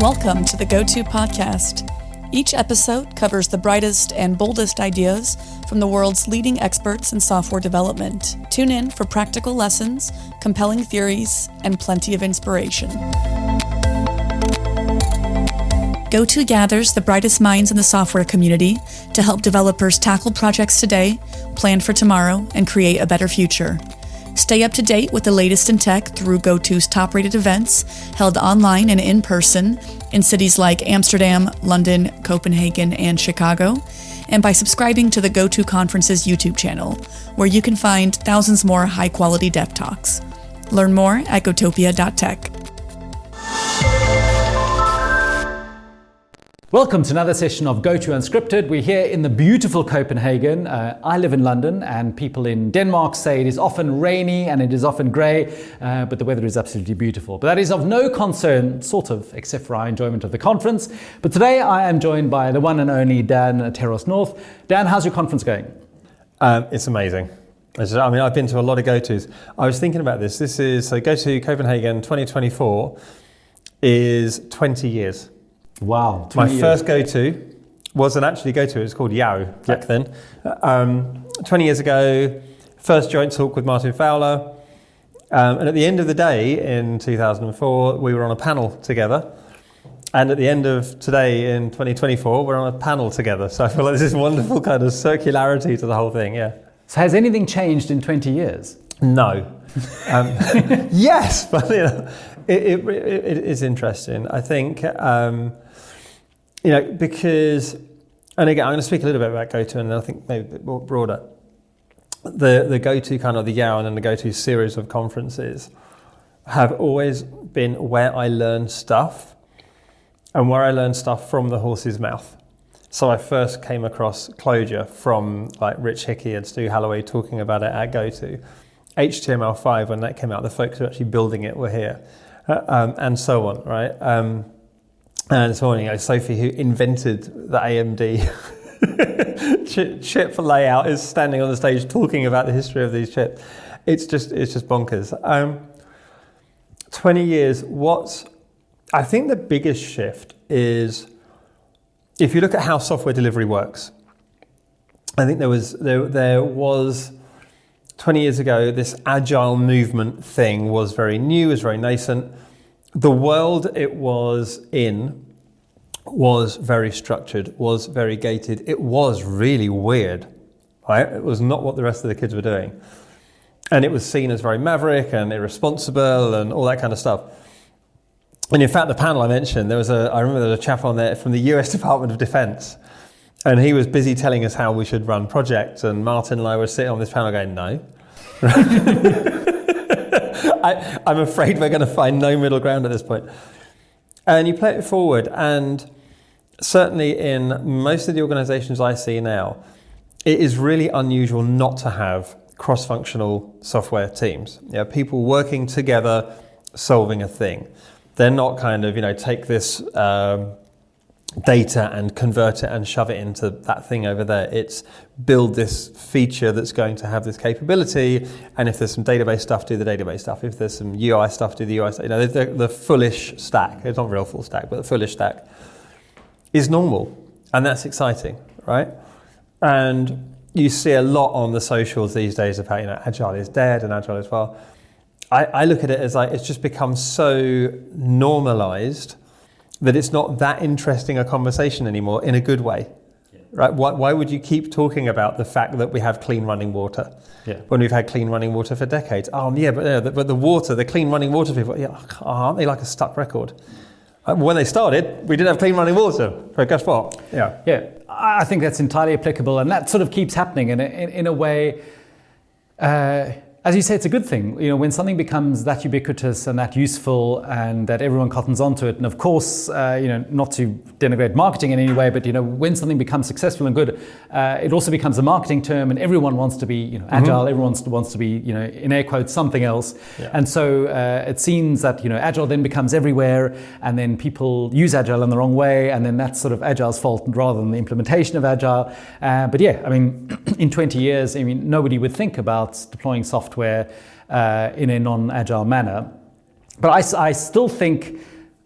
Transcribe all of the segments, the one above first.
Welcome to the GOTO podcast. Each episode covers the brightest and boldest ideas from the world's leading experts in software development. Tune in for practical lessons, compelling theories, and plenty of inspiration. GOTO gathers the brightest minds in the software community to help developers tackle projects today, plan for tomorrow, and create a better future. Stay up to date with the latest in tech through GOTO's top-rated events held online and in person in cities like Amsterdam, London, Copenhagen, and Chicago, and by subscribing to the GOTO Conference's YouTube channel, where you can find thousands more high-quality dev talks. Learn more at gotopia.tech. Welcome to another session of GOTO Unscripted. We're here in the beautiful Copenhagen. I live in London, and people in Denmark say it is often rainy and it is often grey, but the weather is absolutely beautiful. But that is of no concern, sort of, except for our enjoyment of the conference. But today I am joined by the one and only Dan at Terhorst-North. Dan, how's your conference going? It's amazing. I've been to a lot of GOTOs. I was thinking about this. GOTO Copenhagen 2024 is 20 years. Wow. My first GOTO wasn't actually GOTO, it was called YOW back then. 20 years ago, first joint talk with Martin Fowler. And at the end of the day in 2004, we were on a panel together. And at the end of today in 2024, we're on a panel together. So I feel like this is wonderful kind of circularity to the whole thing, yeah. So has anything changed in 20 years? No. Yes, but you know, it is interesting. I think, because, and again, I'm going to speak a little bit about GOTO, and I think maybe a bit more broader. The GOTO kind of the YOW and then the GOTO series of conferences have always been where I learn stuff, and where I learn stuff from the horse's mouth. So I first came across Clojure from like Rich Hickey and Stu Halloway talking about it at GOTO. HTML5, when that came out, the folks who were actually building it were here, and so on, right? And this morning, Sophie, who invented the AMD chip layout, is standing on the stage talking about the history of these chips. It's just bonkers. 20 years. I think the biggest shift is if you look at how software delivery works. I think there was 20 years ago, this Agile movement thing was very new, was very nascent. The world it was in was very structured, was very gated. It was really weird, right? It was not what the rest of the kids were doing. And it was seen as very maverick and irresponsible and all that kind of stuff. And in fact, the panel I mentioned, I remember there was a chap on there from the US Department of Defense. And he was busy telling us how we should run projects, and Martin and I were sitting on this panel going, no. I'm afraid we're going to find no middle ground at this point. And you play it forward, and certainly in most of the organizations I see now, it is really unusual not to have cross-functional software teams. People working together, solving a thing. They're not kind of, take this data and convert it and shove it into that thing over there. It's build this feature that's going to have this capability, and if there's some database stuff, do the database stuff. If there's some UI stuff, do the UI stuff. The fullish stack, it's not real full stack, but the fullish stack is normal, and that's exciting, right? And you see a lot on the socials these days about, Agile is dead and Agile as well. I look at it as like it's just become so normalized that it's not that interesting a conversation anymore in a good way, right? Why would you keep talking about the fact that we have clean running water when we've had clean running water for decades? But the clean running water people, aren't they like a stuck record? When they started, we didn't have clean running water. But guess what? Yeah. I think that's entirely applicable, and that sort of keeps happening in a way. As you say, it's a good thing. When something becomes that ubiquitous and that useful and that everyone cottons onto it, and of course, not to denigrate marketing in any way, but when something becomes successful and good, it also becomes a marketing term, and everyone wants to be, agile. Everyone wants to be, in air quotes, something else. Yeah. And so it seems that agile then becomes everywhere, and then people use agile in the wrong way, and then that's sort of agile's fault rather than the implementation of agile. But in 20 years, nobody would think about deploying software in a non-agile manner. But I still think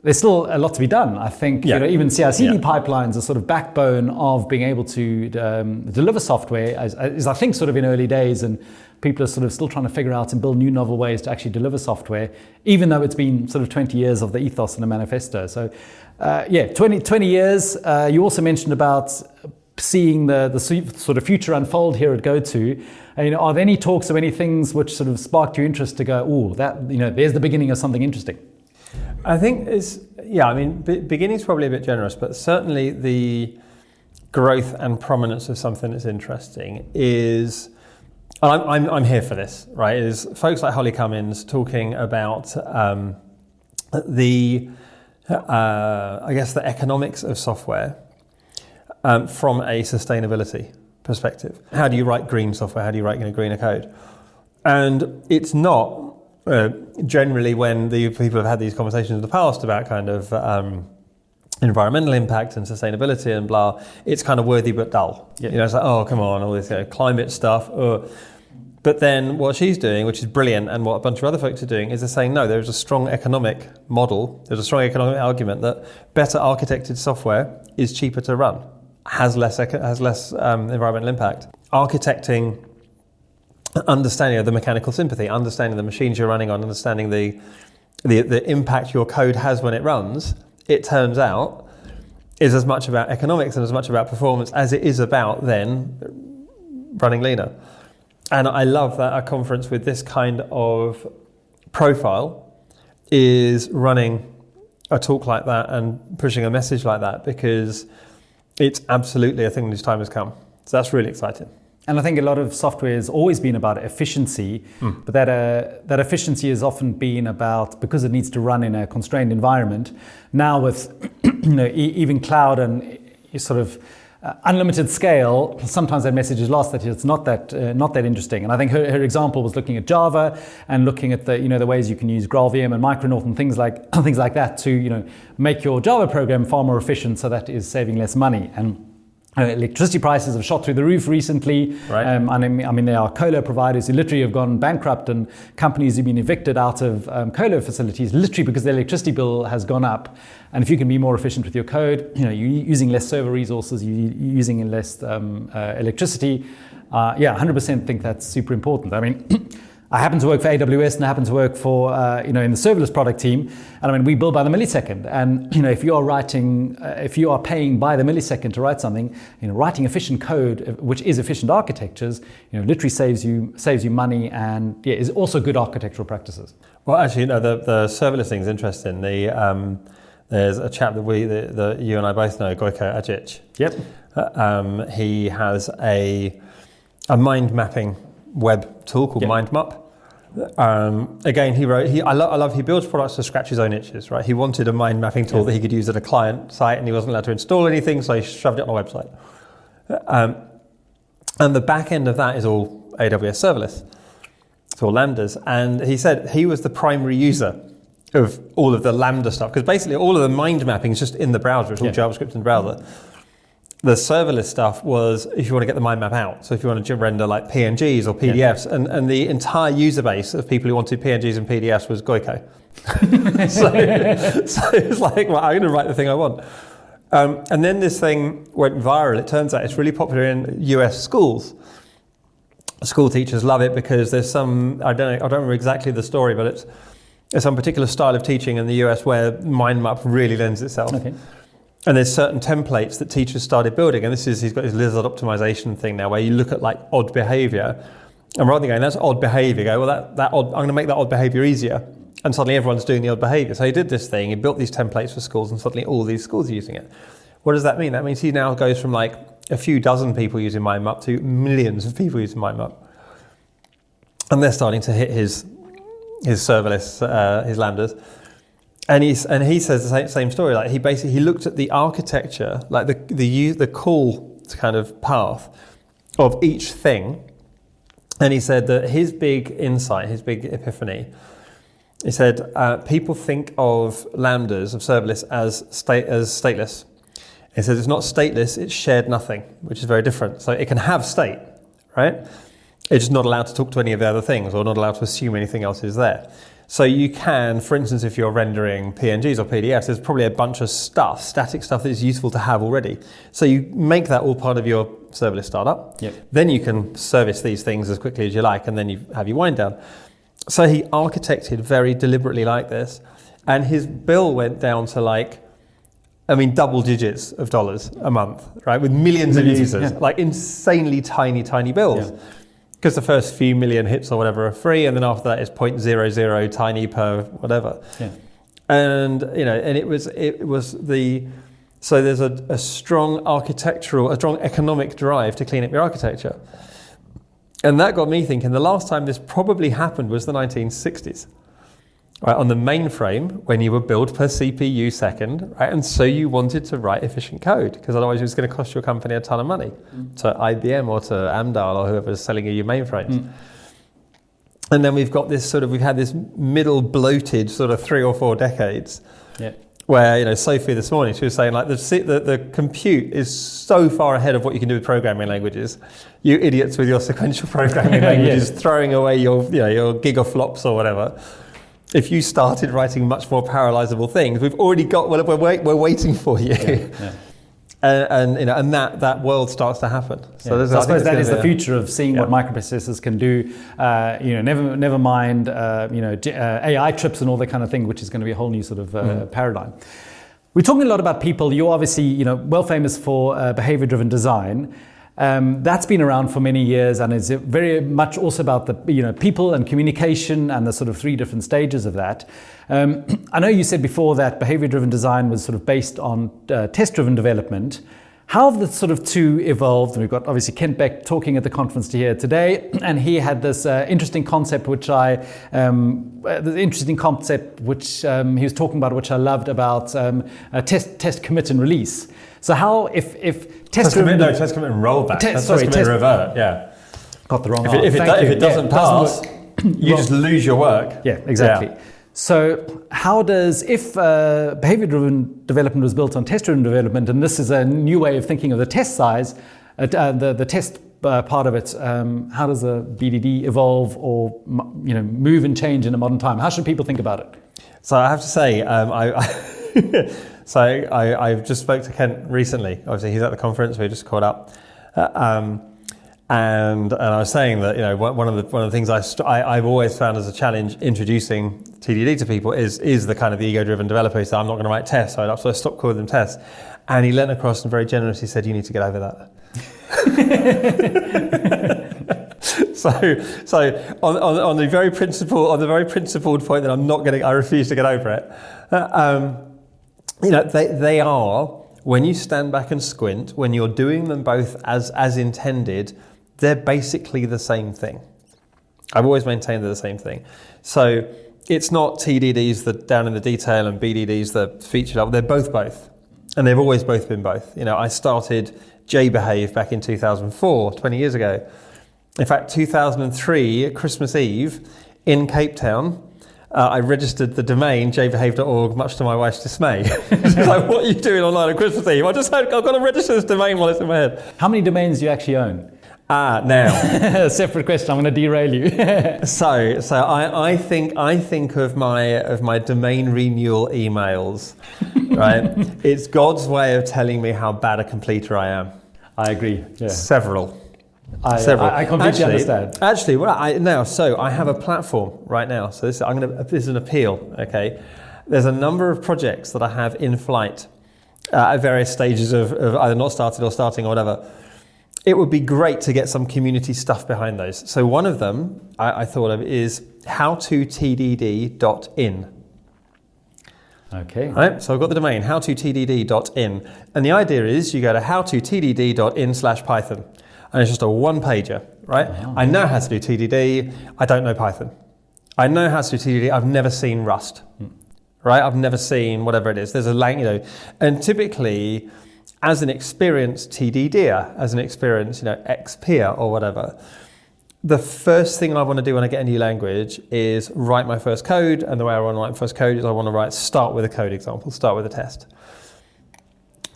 there's still a lot to be done. I think even CI/CD pipelines are sort of backbone of being able to deliver software, as I think sort of in early days, and people are sort of still trying to figure out and build new novel ways to actually deliver software, even though it's been sort of 20 years of the ethos and the manifesto. So 20 years. You also mentioned about seeing the sort of future unfold here at GOTO. Are there any talks or any things which sort of sparked your interest to go, there's the beginning of something interesting? I think beginning is probably a bit generous, but certainly the growth and prominence of something that's interesting is, I'm here for this, right? Is folks like Holly Cummins talking about the economics of software from a sustainability perspective. How do you write green software? How do you write greener code? And it's not generally when the people have had these conversations in the past about kind of environmental impact and sustainability and blah, it's kind of worthy but dull. Yeah. It's like, oh, come on, all this climate stuff. But then what she's doing, which is brilliant, and what a bunch of other folks are doing, is they're saying, no, there's a strong economic model, there's a strong economic argument that better architected software is cheaper to run, has less environmental impact. Architecting, understanding of the mechanical sympathy, understanding the machines you're running on, understanding the impact your code has when it runs, it turns out, is as much about economics and as much about performance as it is about then running leaner. And I love that a conference with this kind of profile is running a talk like that and pushing a message like that, because it's absolutely a thing whose time has come. So that's really exciting. And I think a lot of software has always been about efficiency, but that efficiency has often been about, because it needs to run in a constrained environment. Now with even cloud and sort of unlimited scale, sometimes that message is lost, that it's not that interesting. And I think her example was looking at Java and looking at the ways you can use GraalVM and Micronaut and things like that to make your Java program far more efficient, so that is saving less money. And electricity prices have shot through the roof recently. Right. There are colo providers who literally have gone bankrupt, and companies who've been evicted out of colo facilities literally because their electricity bill has gone up. And if you can be more efficient with your code, you're using less server resources, you're using less electricity. 100% think that's super important. I mean, I happen to work for AWS and I happen to work for, in the serverless product team. And we build by the millisecond. And, if you are paying by the millisecond to write something, writing efficient code, which is efficient architectures, literally saves you money and is also good architectural practices. Well, actually, the serverless thing is interesting. There's a chap that you and I both know, Gojko Ajic. Yep. He has a mind mapping web tool called MindMap. Again, he builds products to scratch his own itches, right? He wanted a mind mapping tool that he could use at a client site, and he wasn't allowed to install anything, so he shoved it on a website. And the back end of that is all AWS serverless. It's all Lambdas. And he said he was the primary user of all of the Lambda stuff, because basically all of the mind mapping is just in the browser. It's all JavaScript in the browser. The serverless stuff was if you want to get the mind map out. So if you wanted to render like PNGs or PDFs, and the entire user base of people who wanted PNGs and PDFs was Gojko. so it's like, well, I'm going to write the thing I want. And then this thing went viral. It turns out it's really popular in US schools. School teachers love it because there's some, I don't remember exactly the story, but it's some particular style of teaching in the US where mind map really lends itself. Okay. And there's certain templates that teachers started building, and he's got his lizard optimization thing now, where you look at like odd behavior, and rather than going, that's odd behavior, go, well, that odd, I'm going to make that odd behavior easier, and suddenly everyone's doing the odd behavior. So he did this thing, he built these templates for schools, and suddenly all these schools are using it. What does that mean? That means he now goes from like a few dozen people using MindMap to millions of people using MindMap, and they're starting to hit his serverless, his Lambdas. And he says the same story. Like he looked at the architecture, like the call kind of path of each thing, and he said that his big insight, his big epiphany, he said people think of Lambdas, of serverless, as stateless. He says it's not stateless; it's shared nothing, which is very different. So it can have state, right? It's just not allowed to talk to any of the other things, or not allowed to assume anything else is there. So you can, for instance, if you're rendering PNGs or PDFs, there's probably a bunch of stuff, static stuff that is useful to have already. So you make that all part of your serverless startup. Yep. Then you can service these things as quickly as you like, and then you have your wind down. So he architected very deliberately like this, and his bill went down to double digits of dollars a month, right? With millions of users, insanely tiny bills. Yeah. Because the first few million hits or whatever are free, and then after that it's 0.00 tiny per whatever. Yeah. And so there's a strong economic drive to clean up your architecture. And that got me thinking, the last time this probably happened was the 1960s. Right, on the mainframe, when you were billed per CPU second, right, and so you wanted to write efficient code, because otherwise it was going to cost your company a ton of money, to IBM or to Amdahl or whoever is selling you your mainframes. And then we've had this middle bloated sort of 3 or 4 decades, where, Sophie this morning, she was saying the compute is so far ahead of what you can do with programming languages. You idiots with your sequential programming languages throwing away your gigaflops or whatever. If you started writing much more parallelizable things, we've already got. Well, we're waiting for you, and that world starts to happen. So I suppose that is the future of seeing what microprocessors can do. Never mind AI chips and all that kind of thing, which is going to be a whole new sort of paradigm. We're talking a lot about people. You're obviously well famous for behavior-driven design. That's been around for many years, and is very much also about the people and communication and the sort of 3 different stages of that. I know you said before that behavior-driven design was sort of based on test-driven development. How have the sort of 2 evolved? And we've got obviously Kent Beck talking at the conference here today, and he had this interesting concept which he was talking about, which I loved, about test commit and release. So how if test commit and rollback. Test commit and revert. Yeah, got the wrong. If it doesn't pass, you just lose your work. Yeah, exactly. Yeah. So how does, if behavior-driven development was built on test-driven development, and this is a new way of thinking of the test size, the test part of it, how does a BDD evolve or move and change in a modern time? How should people think about it? So I have to say, I just spoke to Kent recently. Obviously, he's at the conference. We just caught up, and I was saying that one of the things I've always found as a challenge introducing TDD to people is the kind of the ego-driven developer who said, I'm not going to write tests, so I stopped calling them tests. And he leant across and very generously said, you need to get over that. So on the very principled point that I refuse to get over it. They are, when you stand back and squint, when you're doing them both as intended, they're basically the same thing. I've always maintained they're the same thing. So it's not TDDs that down in the detail and BDDs the feature level. They're both. And they've always both been both. I started JBehave back in 2004, 20 years ago. In fact, 2003, Christmas Eve, in Cape Town, I registered the domain jbehave.org, much to my wife's dismay. She's like, what are you doing online on Christmas Eve? I've got to register this domain while it's in my head. How many domains do you actually own? Now. Separate question, I'm going to derail you. So I think of my domain renewal emails, right? It's God's way of telling me how bad a completer I am. I agree. Yeah. Several. I completely understand. Actually, I have a platform right now. So this is an appeal. Okay, there's a number of projects that I have in flight at various stages of either not started or starting or whatever. It would be great to get some community stuff behind those. So one of them I thought of is howtotdd.in. Okay. Right, so I've got the domain howtotdd.in, and the idea is you go to howtotdd.in/Python. And it's just a one-pager, right? Oh. I know how to do TDD. I don't know Python. I know how to do TDD. I've never seen Rust, right? I've never seen whatever it is. There's a language, and typically, as an experienced TDDer, as an experienced, ex-peer or whatever, the first thing I want to do when I get a new language is write my first code. And the way I want to write my first code is I want to start with a code example, start with a test.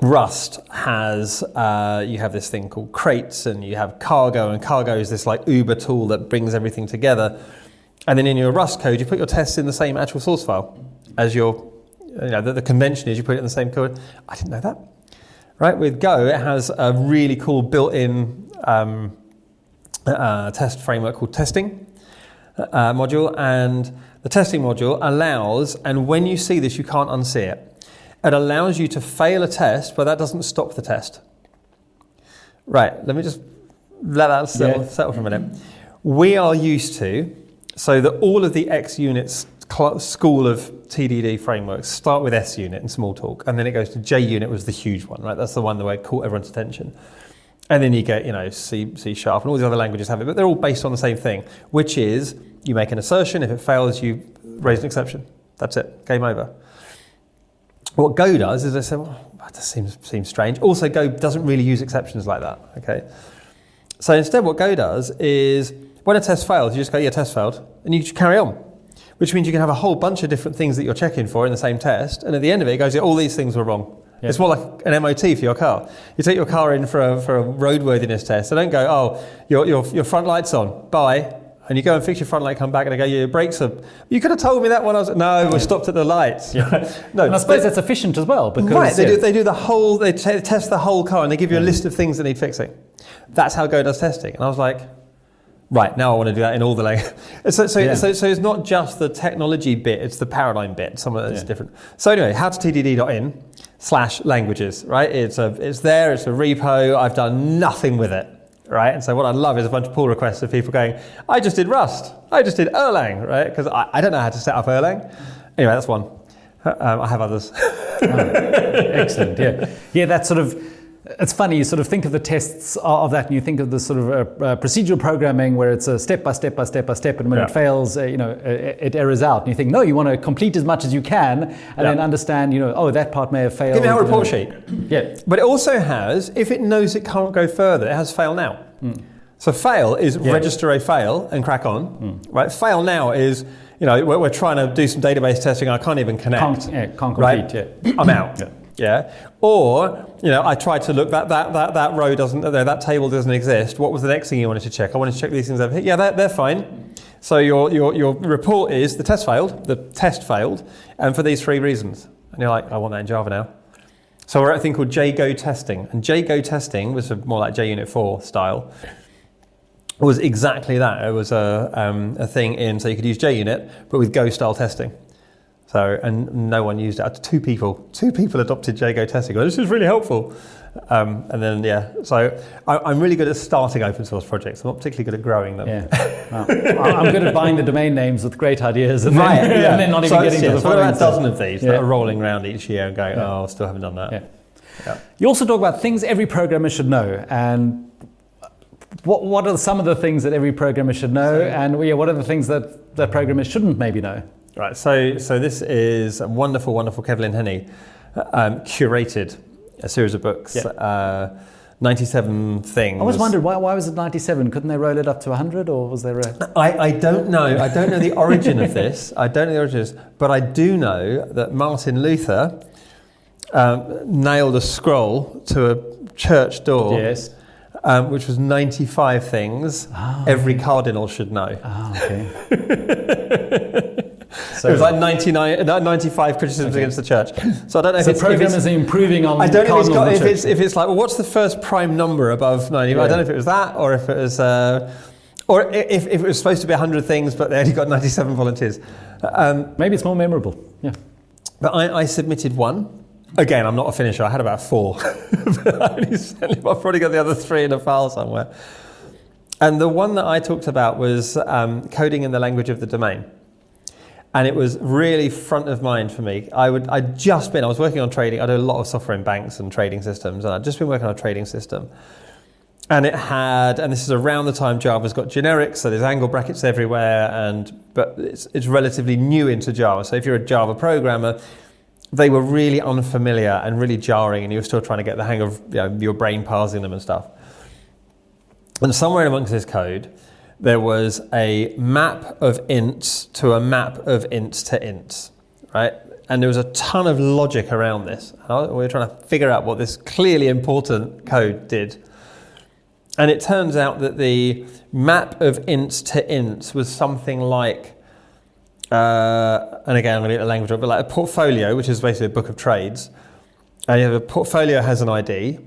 Rust has, you have this thing called crates, and you have cargo, and cargo is this like Uber tool that brings everything together. And then in your Rust code, you put your tests in the same actual source file as your, the convention is you put it in the same code. I didn't know that. Right, with Go, it has a really cool built-in test framework called testing module, and the testing module allows, and when you see this, you can't unsee it. It allows you to fail a test, but that doesn't stop the test. Right, let me just let that settle for a minute. We are used to, so that all of the XUnit school of TDD frameworks start with SUnit and Smalltalk, and then it goes to JUnit was the huge one, right? That's the one that caught everyone's attention. And then you get, C#, and all these other languages have it, but they're all based on the same thing, which is you make an assertion, if it fails, you raise an exception. That's it, game over. What Go does is they say, well, that seems strange. Also, Go doesn't really use exceptions like that, okay? So instead what Go does is when a test fails, you just go, yeah, test failed, and you just carry on, which means you can have a whole bunch of different things that you're checking for in the same test, and at the end of it, it goes, yeah, all these things were wrong. Yeah. It's more like an MOT for your car. You take your car in for a roadworthiness test, so don't go, oh, your front light's on, bye, and you go and fix your front light, come back, and they go, yeah, your brakes are... You could have told me that when I was... No, we stopped at the lights. Yeah. No, and I suppose that's efficient as well, because... Right, they do the whole... They test the whole car, and they give you a list of things that need fixing. That's how Go does testing. And I was like... Right, now I want to do that in all the languages. So it's not just the technology bit, it's the paradigm bit. Some of it's different. So anyway, howtotdd.in/languages, right? It's there, it's a repo. I've done nothing with it, right? And so what I love is a bunch of pull requests of people going, I just did Rust, I just did Erlang, right? Because I don't know how to set up Erlang. Anyway, that's one. I have others. Excellent, yeah. Yeah, that's sort of... It's funny, you sort of think of the tests of that and you think of the sort of procedural programming where it's a step by step, and when it fails, it errors out. And you think, no, you want to complete as much as you can and then understand, that part may have failed. Give me a report sheet. Yeah. But it also has, if it knows it can't go further, it has fail now. So fail is register a fail and crack on, right? Fail now is, we're trying to do some database testing, I can't even connect. Can't complete, I'm out. Yeah. Or, I tried to look, that row doesn't, that table doesn't exist. What was the next thing you wanted to check? I wanted to check these things over here. Yeah, they're fine. So your report is the test failed, and for these 3 reasons. And you're like, I want that in Java now. So we're at a thing called JGO testing. And JGO testing was more like JUnit 4 style. It was exactly that. It was a thing so you could use JUnit, but with Go style testing. So, and no one used it. Two people adopted JGO testing. This is really helpful. And then, so I'm really good at starting open source projects. I'm not particularly good at growing them. Yeah. Well, I'm good at buying the domain names with great ideas and then not even getting to the following. About a dozen of these that are rolling around each year and going, I still haven't done that. Yeah. You also talk about things every programmer should know. And what are some of the things that every programmer should know? And what are the things that programmers shouldn't maybe know? Right, so this is a wonderful, wonderful Kevlin Henney curated a series of books, 97 things. I always wondered, why was it 97? Couldn't they roll it up to 100, or was there a... I don't know. I don't know the origin of this. But I do know that Martin Luther nailed a scroll to a church door. Yes. Which was 95 things every cardinal should know. Okay. So it was like 95 criticisms against the church. So I don't know if programmers are improving on. I don't know if it's like, well, what's the first prime number above 90? Yeah. I don't know if it was that, or if it was, or if it was supposed to be 100 things, but they only got 97 volunteers. Maybe it's more memorable. Yeah. But I submitted one. Again, I'm not a finisher. I had about 4. I've probably got the other 3 in a file somewhere. And the one that I talked about was coding in the language of the domain. And it was really front of mind for me. I was working on trading. I do a lot of software in banks and trading systems, and I'd just been working on a trading system. And this is around the time Java's got generics, so there's angle brackets everywhere, but it's relatively new into Java. So if you're a Java programmer, they were really unfamiliar and really jarring, and you were still trying to get the hang of your brain parsing them and stuff. And somewhere amongst this code, there was a map of ints to a map of ints to ints, right? And there was a ton of logic around this. We were trying to figure out what this clearly important code did. And it turns out that the map of ints to ints was something like, and again, I'm going to get the language, but like a portfolio, which is basically a book of trades. And you have a portfolio has an ID,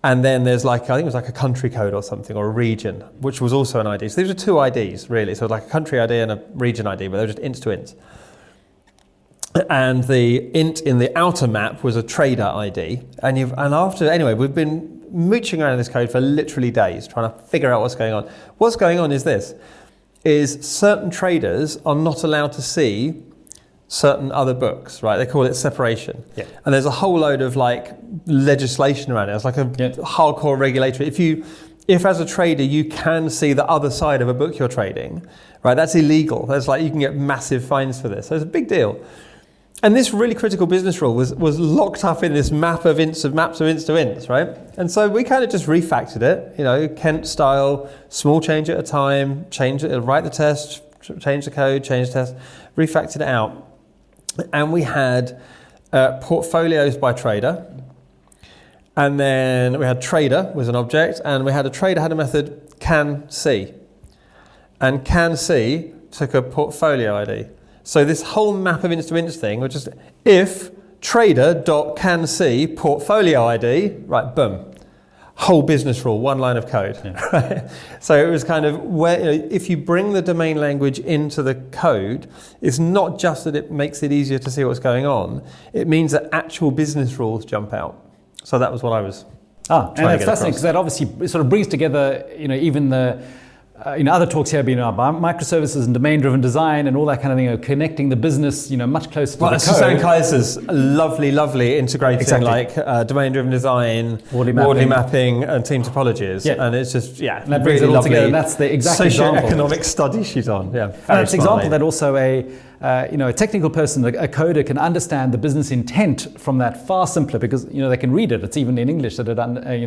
and then there's like, I think it was like a country code or something, or a region, which was also an ID. So these are two IDs, really. So like a country ID and a region ID, but they're just ints to ints. And the int in the outer map was a trader ID. Anyway, we've been mooching around this code for literally days, trying to figure out what's going on. What's going on is this, is certain traders are not allowed to see certain other books, right? They call it separation. Yeah. And there's a whole load of like legislation around it. It's like a hardcore regulatory. If as a trader you can see the other side of a book you're trading, right? That's illegal. That's like, you can get massive fines for this. So it's a big deal. And this really critical business rule was locked up in this map of ints to ints, right? And so we kind of just refactored it, Kent style, small change at a time, change it, write the test, change the code, change the test, refactored it out. And we had portfolios by trader. And then we had trader was an object, and we had a trader had a method can see. And can see took a portfolio ID. So this whole map of ints to ints thing, which is if trader.canSee portfolio ID, right, boom. Whole business rule, one line of code. Yeah. Right? So it was kind of where, if you bring the domain language into the code, it's not just that it makes it easier to see what's going on, it means that actual business rules jump out. So that was what I was and that's fascinating, because that obviously sort of brings together, even the other talks here have been about microservices and domain-driven design and all that kind of thing, connecting the business, much closer to the code. Susanne Kaiser's lovely integrating like domain-driven design, Wardley mapping, and team topologies. Yeah. And it's just, and that brings it all together. And that's the exact socio-economic study she's on. Yeah, and that's an example that also a technical person, a coder, can understand the business intent from that far simpler, because they can read it. It's even in English that it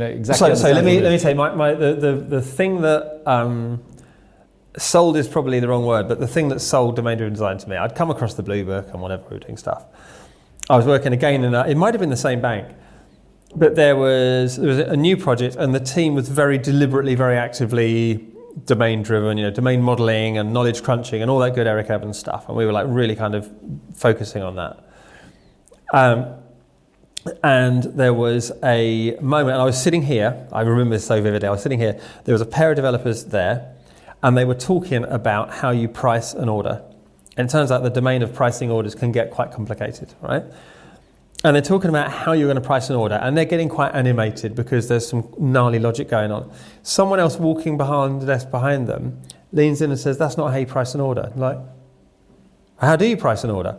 exactly. So let me say the thing that sold is probably the wrong word, but the thing that sold domain-driven design to me, I'd come across the Blue Book and whatever we were doing stuff. I was working again in it might have been the same bank, but there was a new project, and the team was very deliberately, very actively domain-driven, domain modeling and knowledge crunching and all that good Eric Evans stuff, and we were like really kind of focusing on that. And there was a moment, and I was sitting here, I remember this so vividly, I was sitting here, there was a pair of developers there, and they were talking about how you price an order. And it turns out the domain of pricing orders can get quite complicated, right? And they're talking about how you're going to price an order, and they're getting quite animated because there's some gnarly logic going on. Someone else walking behind the desk behind them leans in and says, "That's not how you price an order." Like, how do you price an order?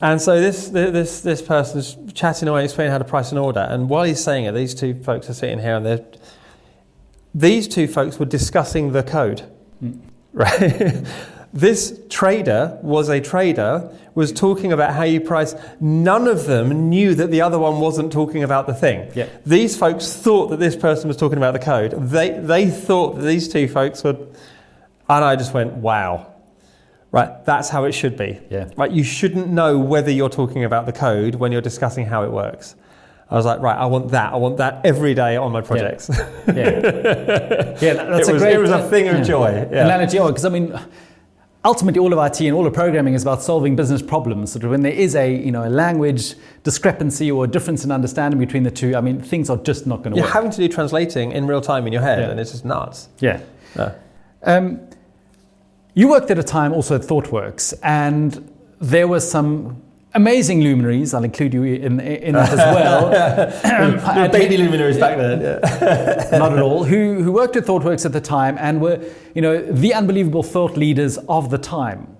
And so this person's chatting away, explaining how to price an order. And while he's saying it, these two folks are sitting here, and these two folks were discussing the code, right? This trader was talking about how you price. None of them knew that the other one wasn't talking about the thing. Yeah. These folks thought that this person was talking about the code. They thought that these two folks would, and I just went, wow. Right, that's how it should be. Yeah. Right, you shouldn't know whether you're talking about the code when you're discussing how it works. I was like, right, I want that every day on my projects. Yeah, that's it was a thing of joy. Yeah. Analogy, because ultimately all of IT and all of programming is about solving business problems. So when there is a language discrepancy or a difference in understanding between the two, things are just not going to work. You're having to do translating in real time in your head, and it's just nuts. Yeah. You worked at a time also at ThoughtWorks, and there were some amazing luminaries. I'll include you in that as well. Baby luminaries back then. Yeah. Not at all. Who worked at ThoughtWorks at the time and were, the unbelievable thought leaders of the time.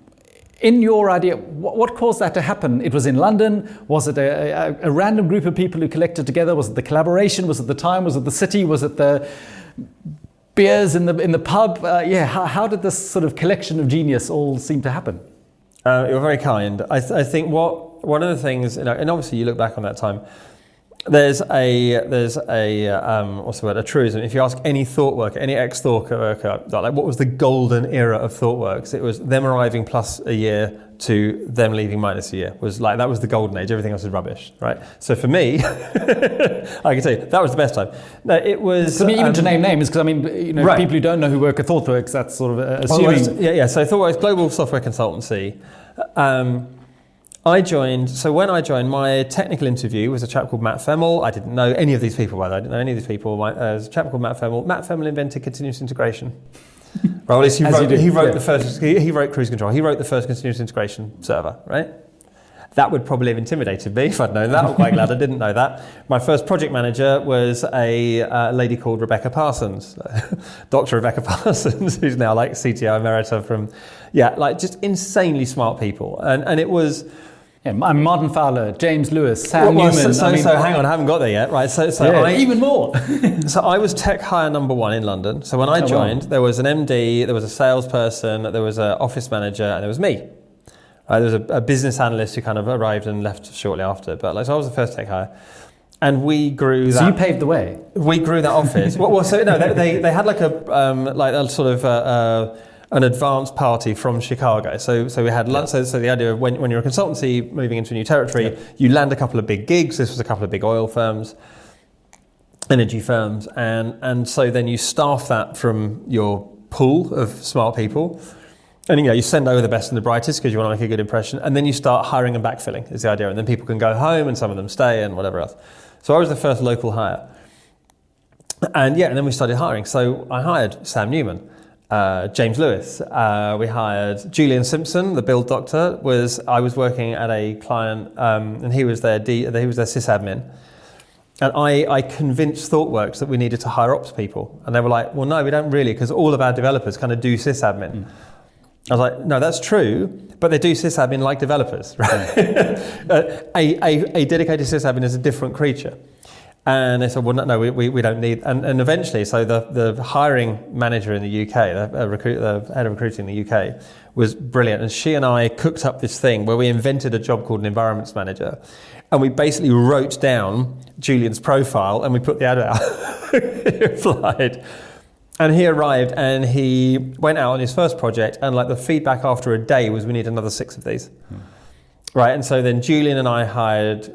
In your idea, what caused that to happen? It was in London. Was it a random group of people who collected together? Was it the collaboration? Was it the time? Was it the city? Was it the beers in the pub? How did this sort of collection of genius all seem to happen? You're very kind. I think one of the things, and obviously you look back on that time, There's a what's the word? A truism. If you ask any thought worker, any ex-thought worker, like what was the golden era of ThoughtWorks? It was them arriving plus a year to them leaving minus a year. That was the golden age. Everything else is rubbish, right? So for me, I can tell you that was the best time. No, it was. So even to name names, because right. People who don't know who work at ThoughtWorks, that's sort of assuming. So ThoughtWorks, global software consultancy. When I joined, my technical interview was a chap called Matt Femmel. I didn't know any of these people, by the way. I didn't know any of these people. There's a chap called Matt Femmel. Matt Femmel invented continuous integration. Well, he wrote cruise control. He wrote the first continuous integration server, right? That would probably have intimidated me if I'd known that. I'm quite glad I didn't know that. My first project manager was a lady called Rebecca Parsons, Dr. Rebecca Parsons, who's now like CTO Emerita from, just insanely smart people. And it was... Yeah, I'm Martin Fowler, James Lewis, Sam Newman. So hang on, I haven't got there yet, right? Even more. So I was tech hire number one in London. So when I joined, there was an MD, there was a salesperson, there was an office manager, and there was me. There was a business analyst who kind of arrived and left shortly after. But so I was the first tech hire. And we grew that. So you paved the way. We grew that office. They had like a sort of an advanced party from Chicago. So we had so the idea of when you're a consultancy moving into a new territory, you land a couple of big gigs. This was a couple of big oil firms, energy firms, and so then you staff that from your pool of smart people. And you send over the best and the brightest because you want to make a good impression, and then you start hiring and backfilling is the idea, and then people can go home and some of them stay and whatever else. So I was the first local hire, and then we started hiring. So I hired Sam Newman, James Lewis. We hired Julian Simpson, the build doctor. I was working at a client, and he was their sysadmin. And I convinced ThoughtWorks that we needed to hire ops people, and they were like, "Well, no, we don't really, because all of our developers kind of do sysadmin." I was like, no, that's true, but they do sysadmin like developers, right? A dedicated sysadmin is a different creature. And they said, well, no, we don't need... And eventually, so the hiring manager in the UK, the head of recruiting in the UK, was brilliant. And she and I cooked up this thing where we invented a job called an environments manager. And we basically wrote down Julian's profile and we put the ad out. He applied. And he arrived and he went out on his first project, and like the feedback after a day was, we need another 6 of these. Right, and so then Julian and I hired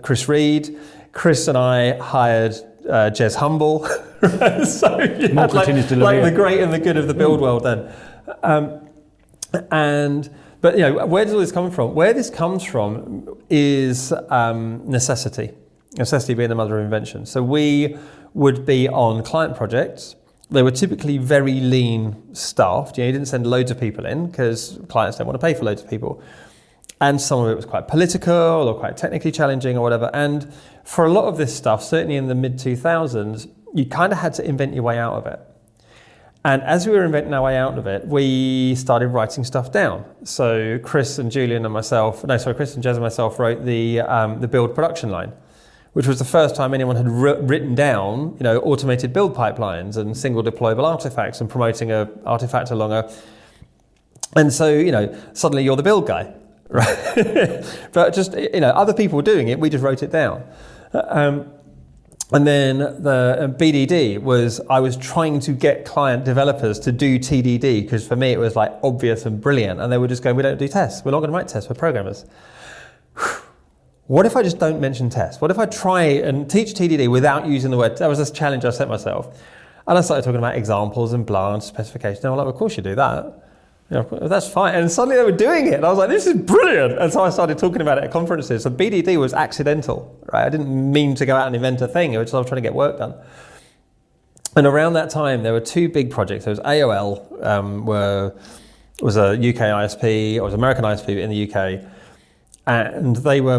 Chris Reed. Chris and I hired Jez Humble. Right? So you had like the great and the good of the build world then. But where does all this come from? Where this comes from is necessity. Necessity being the mother of invention. So we would be on client projects. They were typically very lean staffed. You didn't send loads of people in because clients don't want to pay for loads of people. And some of it was quite political or quite technically challenging or whatever. And for a lot of this stuff, certainly in the mid-2000s, you kind of had to invent your way out of it. And as we were inventing our way out of it, we started writing stuff down. So Chris and Jez and myself wrote the build production line, which was the first time anyone had written down, automated build pipelines and single deployable artifacts and promoting a artifact along a. And so, suddenly you're the build guy, right? But just, other people were doing it. We just wrote it down. And then the BDD I was trying to get client developers to do TDD because for me it was like obvious and brilliant. And they were just going, we don't do tests. We're not going to write tests. We're programmers. What if I just don't mention tests? What if I try and teach TDD without using the word? That was a challenge I set myself. And I started talking about examples and blah, specifications. And I was like, of course you do that. That's fine. And suddenly they were doing it. And I was like, this is brilliant. And so I started talking about it at conferences. So BDD was accidental, right? I didn't mean to go out and invent a thing. It was just I was trying to get work done. And around that time, there were 2 big projects. There was AOL, was a UK ISP, or was an American ISP in the UK. And they were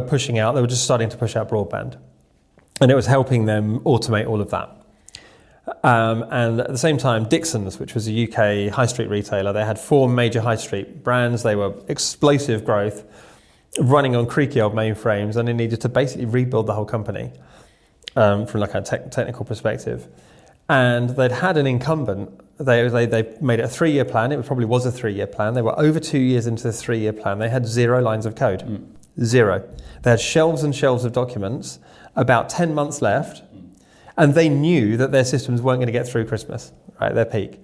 just starting to push out broadband. And it was helping them automate all of that. And at the same time, Dixon's, which was a UK high street retailer, they had 4 major high street brands. They were explosive growth, running on creaky old mainframes, and they needed to basically rebuild the whole company from like a technical perspective. And they'd had an incumbent. They made it a 3-year plan. It probably was a 3-year plan. They were over 2 years into the 3-year plan. They had 0 lines of code. 0. They had shelves and shelves of documents, about 10 months left, and they knew that their systems weren't going to get through Christmas, right, their peak.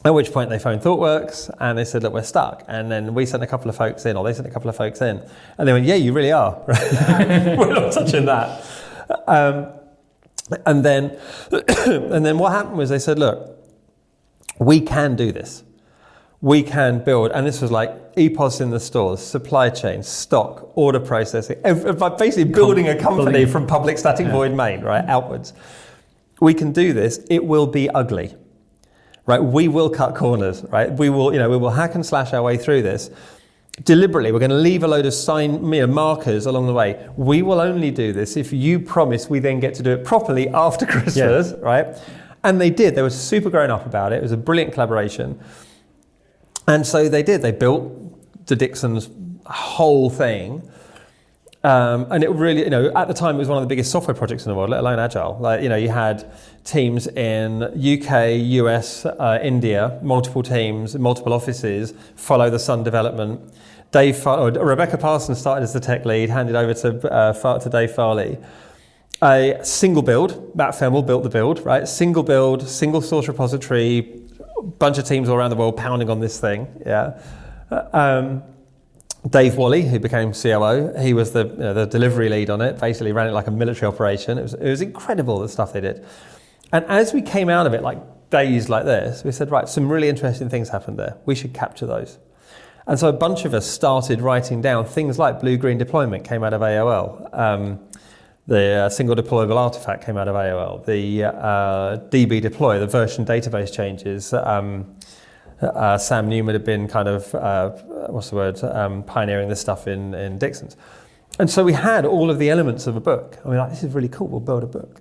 At which point they phoned ThoughtWorks and they said, look, we're stuck. And then we sent a couple of folks in, or they sent a couple of folks in. And they went, yeah, you really are. We're not touching that. And then what happened was they said, look, we can do this. We can build, and this was like EPOS in the stores, supply chain, stock, order processing, basically building a company from public static void main, right, outwards. We can do this. It will be ugly. Right, we will cut corners. Right, we will hack and slash our way through this. Deliberately, we're going to leave a load of markers along the way. We will only do this if you promise we then get to do it properly after Christmas. Yeah. Right, and they did. They were super grown up about it. It was a brilliant collaboration, and so they did. They built the Dixon's whole thing. And it really, at the time, it was one of the biggest software projects in the world, let alone Agile. Like, you had teams in UK, US, India, multiple teams, multiple offices, follow the sun development. Rebecca Parsons started as the tech lead, handed over to Dave Farley. A single build, Matt Femmel built the build, right? Single build, single source repository, bunch of teams all around the world pounding on this thing, yeah. Dave Wally, who became COO, he was the delivery lead on it, basically ran it like a military operation. It was incredible, the stuff they did. And as we came out of it, like days like this, we said, right, some really interesting things happened there. We should capture those. And so a bunch of us started writing down things like blue-green deployment came out of AOL. The single deployable artifact came out of AOL. The DB deploy, the version database changes. Sam Newman had been kind of, pioneering this stuff in Dixon's. And so we had all of the elements of a book. And we're like, this is really cool, we'll build a book.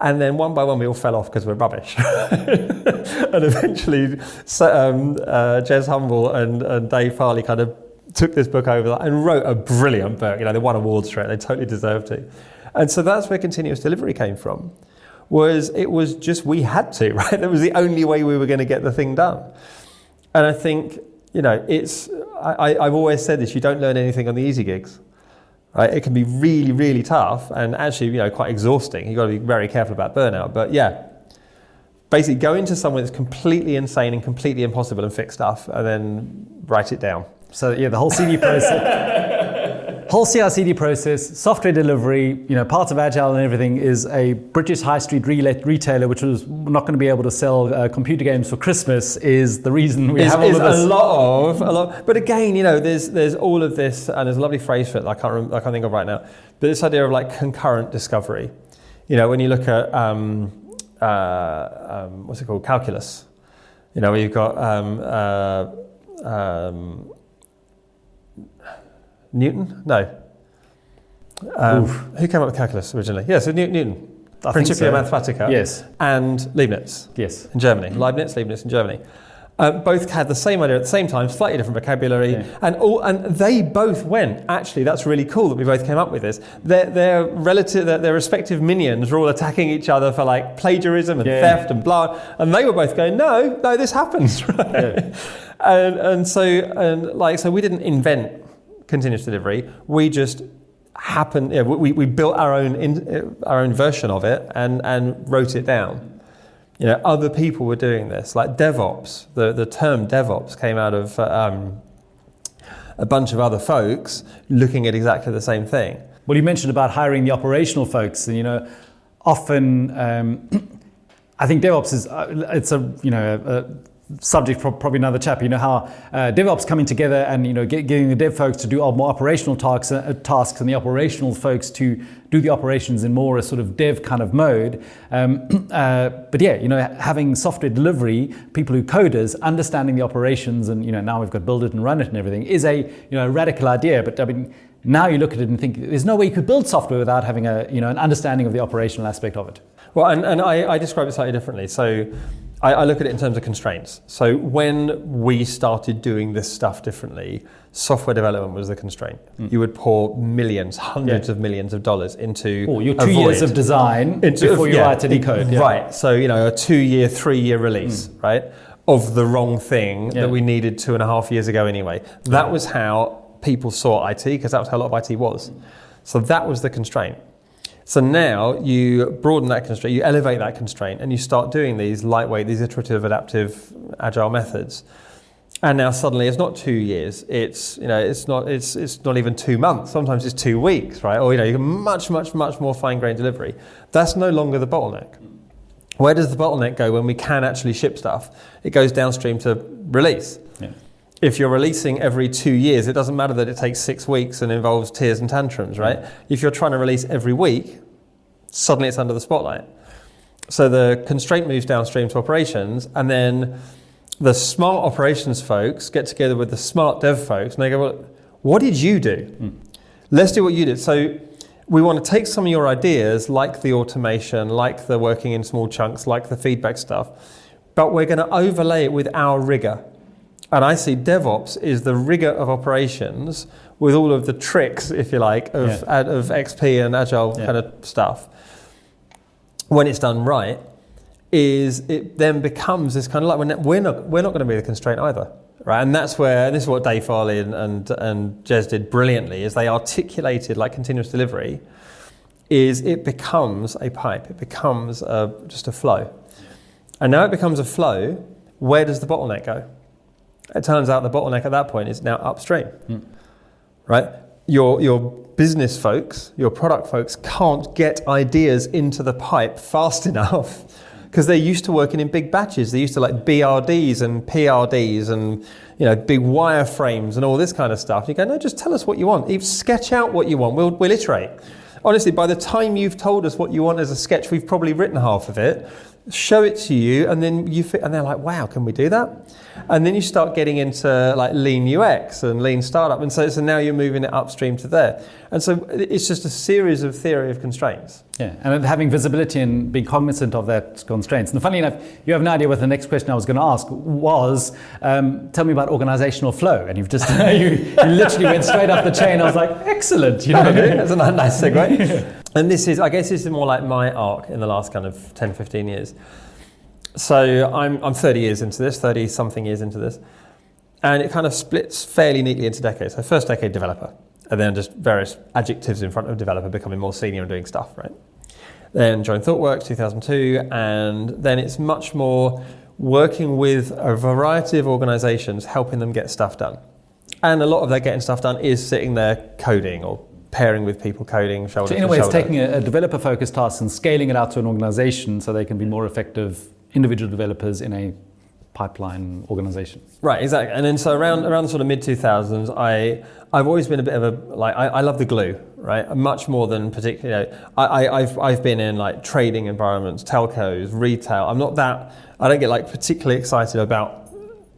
And then one by one we all fell off because we're rubbish. And eventually Jez Humble and Dave Farley kind of took this book over and wrote a brilliant book. They won awards for it, they totally deserved to. And so that's where continuous delivery came from. It was just we had to, right? That was the only way we were going to get the thing done. And I think, I've always said this, you don't learn anything on the easy gigs, right? It can be really, really tough and actually, quite exhausting. You've got to be very careful about burnout. But yeah, basically go into somewhere that's completely insane and completely impossible and fix stuff and then write it down. So yeah, the whole CD process, whole CI/CD process, software delivery, part of Agile and everything is a British high street retailer which was not going to be able to sell computer games for Christmas is the reason we have all of this. A lot. But again, there's all of this, and there's a lovely phrase for it that I can't think of right now. But this idea of like concurrent discovery. When you look at what's it called, calculus. Where you've got Newton? No. Who came up with calculus originally? Yeah, so Newton. Principia Mathematica. Yes. And Leibniz. Yes. In Germany. Leibniz in Germany. Both had the same idea at the same time, slightly different vocabulary, yeah. And they both went, actually, that's really cool that we both came up with this. Their respective minions were all attacking each other for like plagiarism and theft and blah, and they were both going, no, this happens, right? Yeah. So we didn't invent continuous delivery. We just we built our own version of it and wrote it down. Other people were doing this, like DevOps. The term DevOps came out of a bunch of other folks looking at exactly the same thing. Well, you mentioned about hiring the operational folks, and often I think DevOps is it's a subject for probably another chapter. How DevOps coming together and getting the dev folks to do more operational tasks and the operational folks to do the operations in more a sort of dev kind of mode. But having software delivery, people who coders understanding the operations, and now we've got build it and run it and everything is a radical idea. But I mean, now you look at it and think there's no way you could build software without having an understanding of the operational aspect of it. Well, and I describe it slightly differently. So I look at it in terms of constraints. So when we started doing this stuff differently, software development was the constraint. You would pour millions, hundreds of millions of dollars into your 2 years of design before you write any code. Yeah. Right. So, a 2-year, 3-year release, right, of the wrong thing that we needed 2.5 years ago anyway. That was how people saw IT, because that was how a lot of IT was. So that was the constraint. So now you broaden that constraint, you elevate that constraint, and you start doing these lightweight, these iterative, adaptive, agile methods. And now suddenly it's not 2 years. It's not even 2 months. Sometimes it's 2 weeks, right? Or you get much more fine-grained delivery. That's no longer the bottleneck. Where does the bottleneck go when we can actually ship stuff? It goes downstream to release. Yeah. If you're releasing every 2 years, it doesn't matter that it takes 6 weeks and involves tears and tantrums, right? Yeah. If you're trying to release every week, suddenly it's under the spotlight. So the constraint moves downstream to operations, and then the smart operations folks get together with the smart dev folks, and they go, well, what did you do? Let's do what you did. So we want to take some of your ideas, like the automation, like the working in small chunks, like the feedback stuff, but we're going to overlay it with our rigor. And I see DevOps is the rigor of operations with all of the tricks, if you like, of XP and Agile kind of stuff. When it's done right, it then becomes this kind of like, we're not going to be the constraint either. Right, and that's where, and this is what Dave Farley and Jez did brilliantly, is they articulated like continuous delivery, is it becomes a pipe, it becomes just a flow. And now it becomes a flow, where does the bottleneck go? It turns out the bottleneck at that point is now upstream. Right? Your business folks, your product folks can't get ideas into the pipe fast enough, because they're used to working in big batches. They're used to like BRDs and PRDs and big wireframes and all this kind of stuff. You go, no, just tell us what you want. Even sketch out what you want. We'll iterate. Honestly, by the time you've told us what you want as a sketch, we've probably written half of it. Show it to you, and then and they're like, wow, can we do that? And then you start getting into like lean UX and lean startup, and so now you're moving it upstream to there. And so it's just a series of theory of constraints. Yeah, and having visibility and being cognizant of that constraints. And funny enough, you have no idea what the next question I was going to ask was, tell me about organizational flow. And you've just, you literally went straight up the chain. I was like, excellent. That's a nice segue. And I guess this is more like my arc in the last kind of 10, 15 years. So I'm 30 years into this, 30 something years into this. And it kind of splits fairly neatly into decades. So first decade developer, and then just various adjectives in front of developer, becoming more senior and doing stuff, right? Then joined ThoughtWorks 2002, and then it's much more working with a variety of organizations, helping them get stuff done. And a lot of their getting stuff done is sitting there coding or pairing with people coding shoulder to shoulder. So in a way, it's taking a developer-focused task and scaling it out to an organization so they can be more effective individual developers in a pipeline organization. Right, exactly. And then so around the sort of mid-2000s, I've always been a bit of a, like, I love the glue, right? Much more than particularly, I've been in like trading environments, telcos, retail. I don't get like particularly excited about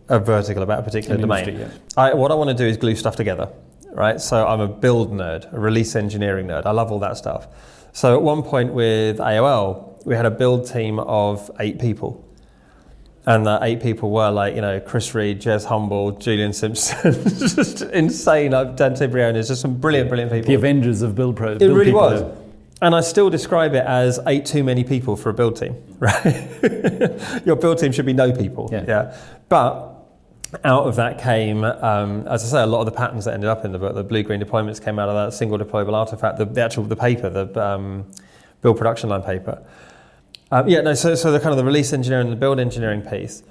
a vertical, about a particular domain. Industry, yeah. What I want to do is glue stuff together. Right, so I'm a build nerd, a release engineering nerd. I love all that stuff. So at one point with AOL, we had a build team of 8 people. And the 8 people were like, Chris Reed, Jez Humble, Julian Simpson, just insane. Dante Briones, just some brilliant people. The Avengers of build pro. It really was. And I still describe it as 8 too many people for a build team, right? Your build team should be no people. Yeah. But out of that came, as I say, a lot of the patterns that ended up in the book, the blue-green deployments came out of that single deployable artifact, the paper, the build production line paper. So the kind of the release engineering and the build engineering piece.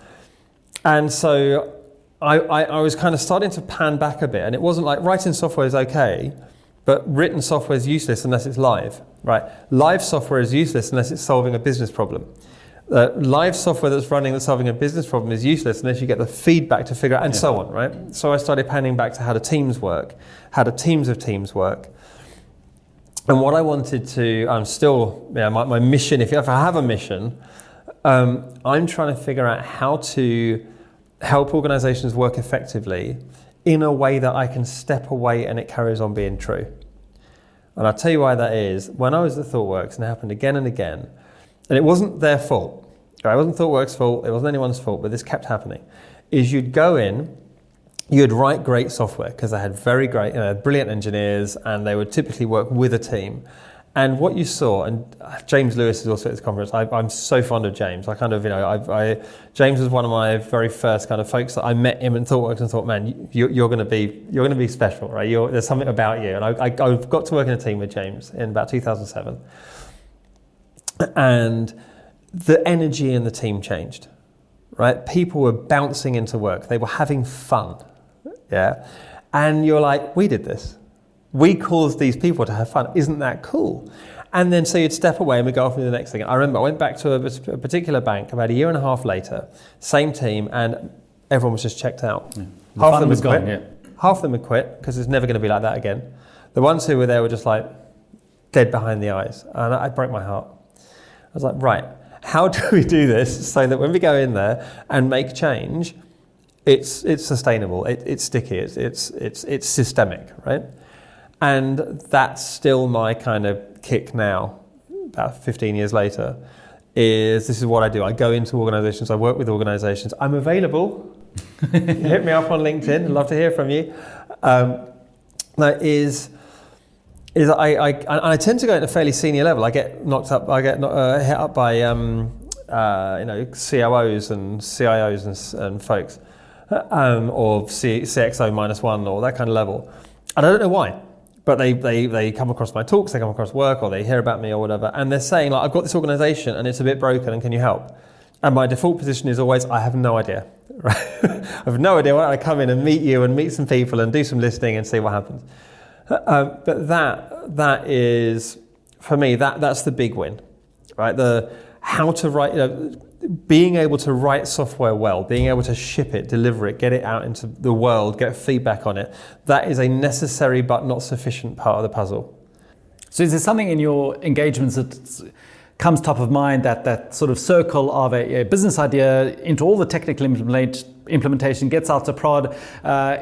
And so I was kind of starting to pan back a bit, and it wasn't like writing software is okay, but written software is useless unless it's live, right? Live software is useless unless it's solving a business problem. Live software that's solving a business problem is useless unless you get the feedback to figure out, and so on, right? So I started panning back to how do teams work, how do teams of teams work. And what I wanted to, my mission, if I have a mission, I'm trying to figure out how to help organizations work effectively in a way that I can step away and it carries on being true. And I'll tell you why that is. When I was at ThoughtWorks, and it happened again and again, and it wasn't their fault. It wasn't ThoughtWorks' fault. It wasn't anyone's fault, but this kept happening. Is you'd go in, you'd write great software because they had very great, brilliant engineers, and they would typically work with a team. And what you saw, and James Lewis is also at this conference. I'm so fond of James. James was one of my very first kind of folks that I met him in ThoughtWorks and thought, man, you're going to be special, right? There's something about you. And I got to work in a team with James in about 2007, and the energy in the team changed, right? People were bouncing into work. They were having fun, yeah. And you're like, we did this. We caused these people to have fun. Isn't that cool? And then so you'd step away and we'd go off into the next thing. I remember I went back to a particular bank about a year and a half later, same team, and everyone was just checked out. Yeah. Half of them was had quit. gone, yeah. Half of them had quit because it's never going to be like that again. The ones who were there were just like dead behind the eyes. And I broke my heart. I was like, right, how do we do this so that when we go in there and make change, it's sustainable, it's sticky, it's systemic, right? And that's still my kind of kick now, about 15 years later, this is what I do. I go into organizations, I work with organizations, I'm available. Hit me up on LinkedIn, I'd love to hear from you. I tend to go at a fairly senior level. I get hit up by COOs and CIOs and folks, or CXO -1 or that kind of level. And I don't know why. But they come across my talks, they come across work, or they hear about me or whatever, and they're saying, like, I've got this organisation and it's a bit broken, and can you help? And my default position is always, I have no idea. Right? I have no idea. Why don't I come in and meet you and meet some people and do some listening and see what happens? But that is, for me, that's the big win, right? How to write, being able to write software well, being able to ship it, deliver it, get it out into the world, get feedback on it, that is a necessary but not sufficient part of the puzzle. So is there something in your engagements that comes top of mind, that sort of circle of a business idea into all the technical implementation, gets out to prod,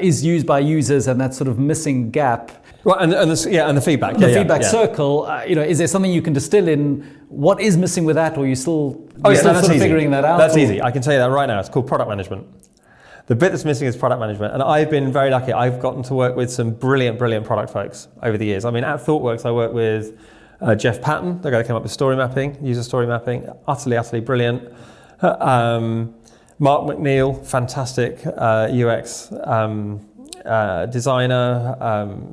is used by users, and that sort of missing gap? Well, and the feedback. The feedback circle, is there something you can distill in what is missing with that, or you still figuring that out? That's easy. I can tell you that right now. It's called product management. The bit that's missing is product management. And I've been very lucky. I've gotten to work with some brilliant product folks over the years. I mean, at ThoughtWorks, I work with Jeff Patton, the guy that came up with story mapping, user story mapping, utterly brilliant. Mark McNeil, fantastic UX designer,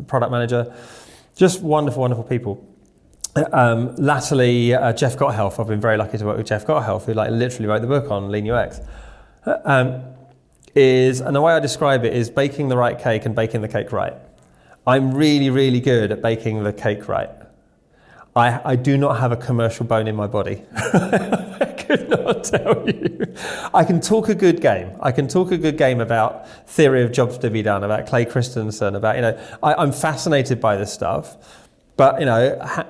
product manager, just wonderful people. Latterly, Jeff Gotthelf, I've been very lucky to work with Jeff Gotthelf, who literally wrote the book on Lean UX. And the way I describe it is baking the right cake and baking the cake right. I'm really good at baking the cake right. I do not have a commercial bone in my body. I could not tell you. I can talk a good game. I can talk a good game about theory of jobs to be done, about Clay Christensen, about, I'm fascinated by this stuff, but,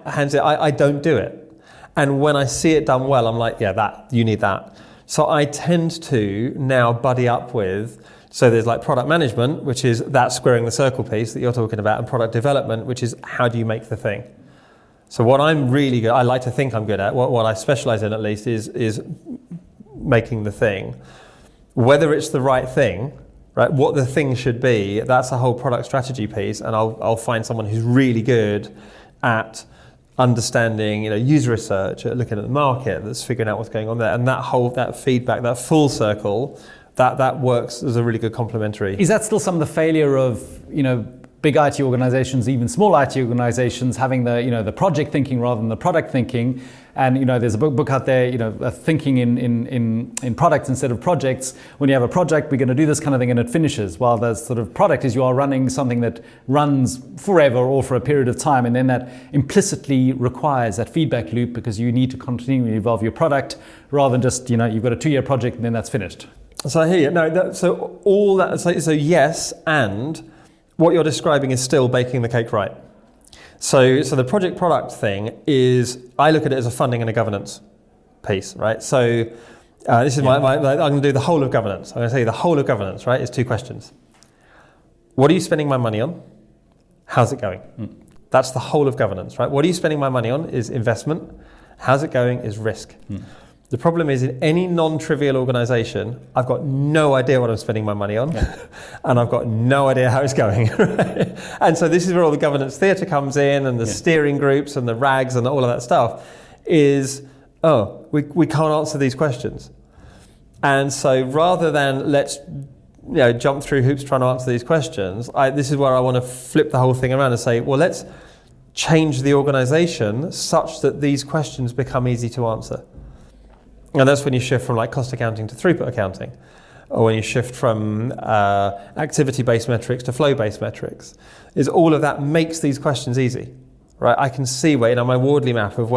hands it, I don't do it. And when I see it done well, I'm like, yeah, you need that. So I tend to now buddy up with, so there's like product management, which is that squaring the circle piece that you're talking about, and product development, which is how do you make the thing. So what I'm really good, I like to think I'm good at, what I specialize in at least is making the thing. Whether it's the right thing, right, what the thing should be, that's a whole product strategy piece, and I'll find someone who's really good at understanding, user research, at looking at the market, that's figuring out what's going on there, and that feedback, that full circle, that works as a really good complementary. Is that still some of the failure of, big IT organizations, even small IT organizations, having the project thinking rather than the product thinking? And there's a book out there, thinking in products instead of projects. When you have a project, we're going to do this kind of thing, and it finishes. While the sort of product is you are running something that runs forever or for a period of time, and then that implicitly requires that feedback loop, because you need to continually evolve your product rather than just you've got a 2-year project and then that's finished. So I hear you. No, so all that. So yes, and what you're describing is still baking the cake right. So the project product thing is, I look at it as a funding and a governance piece, right? So this is I'm going to do the whole of governance. I'm going to tell you the whole of governance, right? Is 2 questions. What are you spending my money on? How's it going? That's the whole of governance, right? What are you spending my money on is investment. How's it going is risk. The problem is in any non-trivial organization, I've got no idea what I'm spending my money on, and I've got no idea how it's going. Right? And so this is where all the governance theatre comes in, and the steering groups and the RAGs and all of that stuff is, we can't answer these questions. And so rather than let's jump through hoops trying to answer these questions, this is where I want to flip the whole thing around and say, well, let's change the organization such that these questions become easy to answer. And that's when you shift from like cost accounting to throughput accounting, or when you shift from activity-based metrics to flow-based metrics. Is all of that makes these questions easy, right? I can see where, my Wardley map of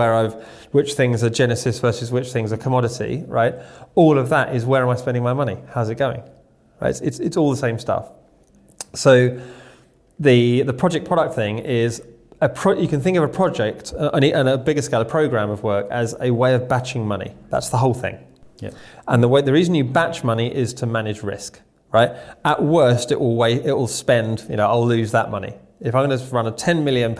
which things are Genesis versus which things are commodity, right? All of that is where am I spending my money? How's it going? Right? It's all the same stuff. So the project product thing is you can think of a project and a bigger scale, a program of work, as a way of batching money. That's the whole thing. Yep. And the reason you batch money is to manage risk, right? At worst, it will spend, I'll lose that money. If I'm going to run a £10 million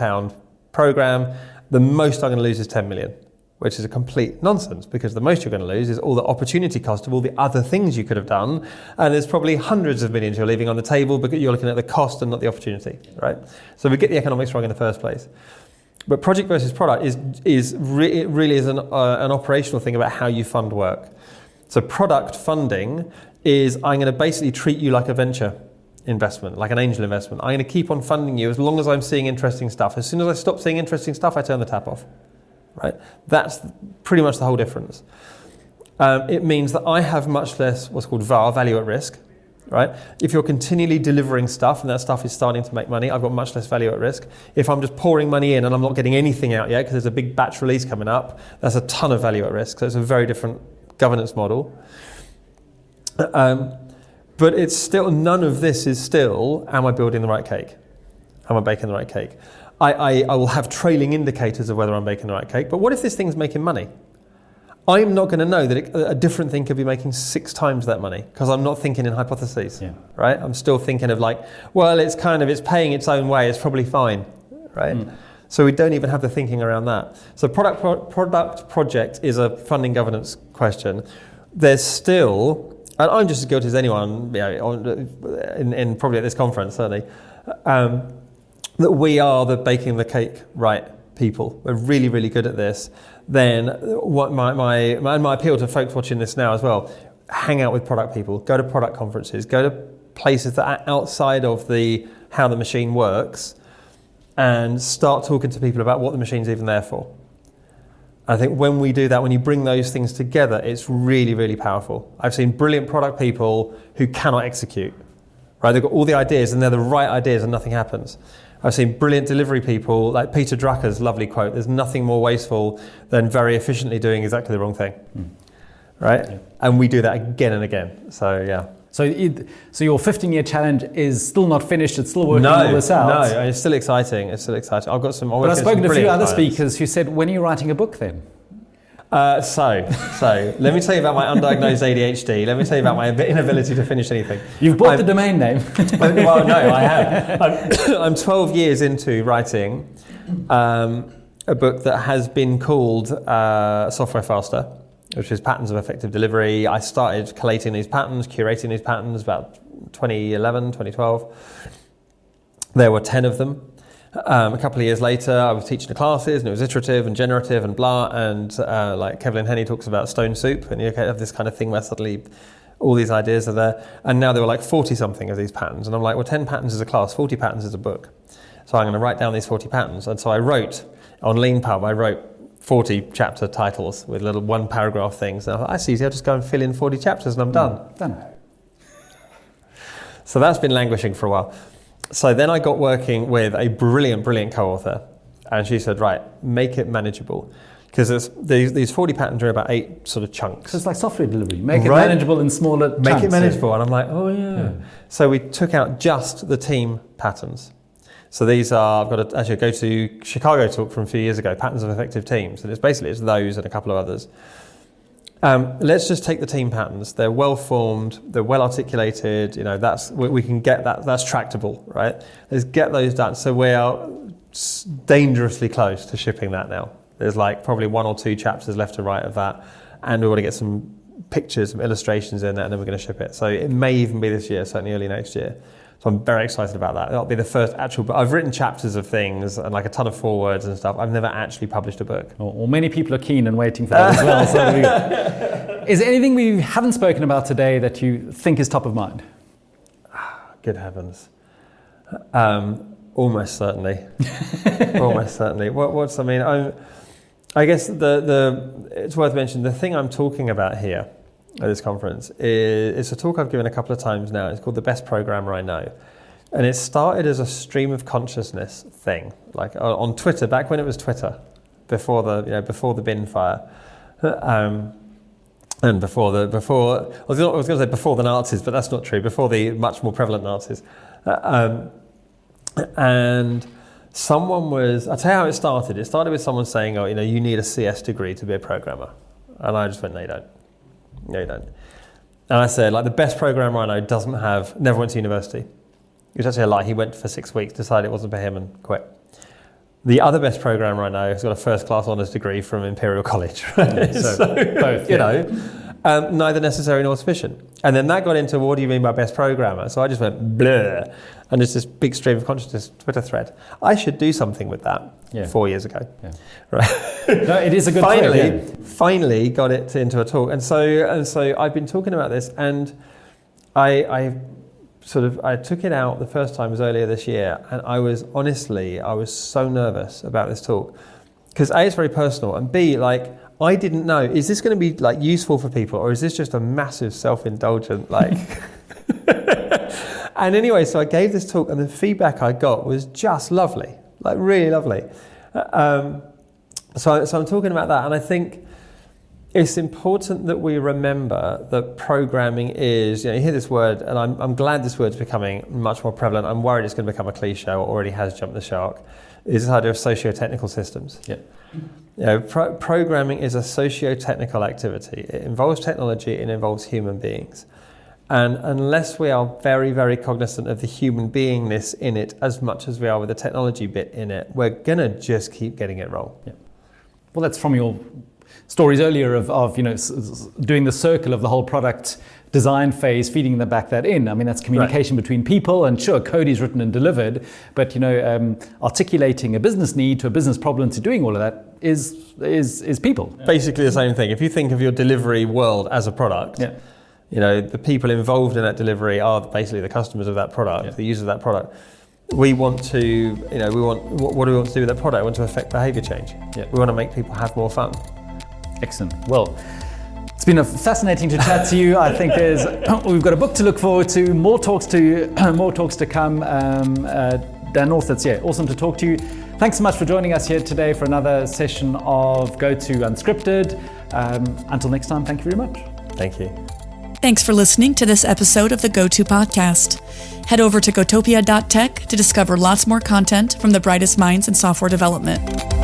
program, the most I'm going to lose is 10 million, which is a complete nonsense, because the most you're going to lose is all the opportunity cost of all the other things you could have done, and there's probably hundreds of millions you're leaving on the table because you're looking at the cost and not the opportunity, right? So we get the economics wrong in the first place. But project versus product really is an operational thing about how you fund work. So product funding is, I'm going to basically treat you like a venture investment, like an angel investment. I'm going to keep on funding you as long as I'm seeing interesting stuff. As soon as I stop seeing interesting stuff, I turn the tap off. Right? That's pretty much the whole difference. It means that I have much less what's called VAR, value at risk. Right? If you're continually delivering stuff and that stuff is starting to make money, I've got much less value at risk. If I'm just pouring money in and I'm not getting anything out yet because there's a big batch release coming up, that's a ton of value at risk. So it's a very different governance model. But it's still, none of this is still, am I building the right cake? Am I baking the right cake? I will have trailing indicators of whether I'm baking the right cake, but what if this thing's making money? I'm not going to know that a different thing could be making 6 times that money, because I'm not thinking in hypotheses, right? I'm still thinking of it's paying its own way, it's probably fine, right? So we don't even have the thinking around that. So product project is a funding governance question. There's still, and I'm just as guilty as anyone, in probably at this conference certainly, that we are the baking the cake right people. We're really, really good at this. Then what my appeal to folks watching this now as well, hang out with product people, go to product conferences, go to places that are outside of how the machine works, and start talking to people about what the machine's even there for. I think when we do that, when you bring those things together, it's really, really powerful. I've seen brilliant product people who cannot execute. Right? They've got all the ideas and they're the right ideas and nothing happens. I've seen brilliant delivery people, like Peter Drucker's lovely quote, there's nothing more wasteful than very efficiently doing exactly the wrong thing. Right? Yeah. And we do that again and again. So, yeah. So your 15-year challenge is still not finished, it's still working all this out? No, it's still exciting. I've got some... But I've spoken to a few other speakers who said, when are you writing a book then? So let me tell you about my undiagnosed ADHD. Let me tell you about my inability to finish anything. You've bought the domain name. Well, no, I have. I'm 12 years into writing a book that has been called Software Faster, which is patterns of effective delivery. I started collating these patterns, curating these patterns about 2011, 2012. There were 10 of them. A couple of years later, I was teaching the classes, and it was iterative and generative and blah, and like Kevlin Henney talks about stone soup, and you have this kind of thing where suddenly all these ideas are there, and now there were like 40-something of these patterns, and I'm like, well, 10 patterns is a class, 40 patterns is a book. So I'm going to write down these 40 patterns, and so I wrote, on LeanPub, I wrote 40 chapter titles with little 1-paragraph things, and I thought, that's easy, I'll just go and fill in 40 chapters and I'm done. So that's been languishing for a while. So then I got working with a brilliant co-author, and she said, right, make it manageable. Because these 40 patterns are about 8 sort of chunks. So it's like software delivery. Make it manageable in smaller chunks. Make it manageable. And I'm like, oh yeah. So we took out just the team patterns. So these are, I've got actually a GOTO Chicago talk from a few years ago, patterns of effective teams. And it's those and a couple of others. Let's just take the team patterns. They're well formed, they're well articulated, we can get that, that's tractable, right? Let's get those done. So we are dangerously close to shipping that now. There's like probably 1 or 2 chapters left to write of that. and we want to get some pictures, some illustrations in that, and then we're going to ship it. So it may even be this year, certainly early next year. So I'm very excited about that. That'll be the first actual book. I've written chapters of things and like a ton of forewords and stuff. I've never actually published a book. Well, many people are keen and waiting for that as well. So is there anything we haven't spoken about today that you think is top of mind? Good heavens. Almost certainly. Almost certainly. I guess it's worth mentioning, the thing I'm talking about here at this conference it's a talk I've given a couple of times now. It's called The Best Programmer I Know. And it started as a stream of consciousness thing, like on Twitter, back when it was Twitter, before the bin fire. And I was going to say before the Nazis, but that's not true, before the much more prevalent Nazis. And I'll tell you how it started. It started with someone saying, you need a CS degree to be a programmer. And I just went, no, you don't. No, you don't. And I said, the best programmer I know never went to university. It was actually a lie. He went for 6 weeks, decided it wasn't for him and quit. The other best programmer I know has got a first-class honours degree from Imperial College. Right? So both, neither necessary nor sufficient. And then that got into, what do you mean by best programmer? So I just went, blur. And there's this big stream of consciousness Twitter thread. I should do something with that 4 years ago. Yeah. Right? No, it is a good thread. Finally got it into a talk. And so I've been talking about this, and I took it out the first time was earlier this year, and I was so nervous about this talk. Because A, it's very personal, and B, I didn't know, is this going to be useful for people, or is this just a massive self-indulgent And anyway, so I gave this talk, and the feedback I got was just lovely, really lovely. So I'm talking about that, and I think it's important that we remember that programming is, you hear this word, and I'm glad this word's becoming much more prevalent. I'm worried it's going to become a cliche, or already has jumped the shark, is this idea of socio-technical systems. Yeah. Programming is a socio-technical activity. It involves technology, it involves human beings. And unless we are very, very cognizant of the human beingness in it as much as we are with the technology bit in it, we're going to just keep getting it wrong. Yeah. Well, that's from your stories earlier of doing the circle of the whole product design phase, feeding them back that in. I mean, that's communication between people, and sure, code is written and delivered, but articulating a business need to a business problem to doing all of that is people. Basically the same thing. If you think of your delivery world as a product, the people involved in that delivery are basically the customers of that product, the users of that product. We want to, what do we want to do with that product? We want to affect behaviour change. Yeah. We want to make people have more fun. Excellent. Well, it's been fascinating to chat to you. I think we've got a book to look forward to, more talks to come. Dan North, that's awesome to talk to you. Thanks so much for joining us here today for another session of GOTO Unscripted. Until next time, thank you very much. Thank you. Thanks for listening to this episode of the GOTO podcast. Head over to gotopia.tech to discover lots more content from the brightest minds in software development.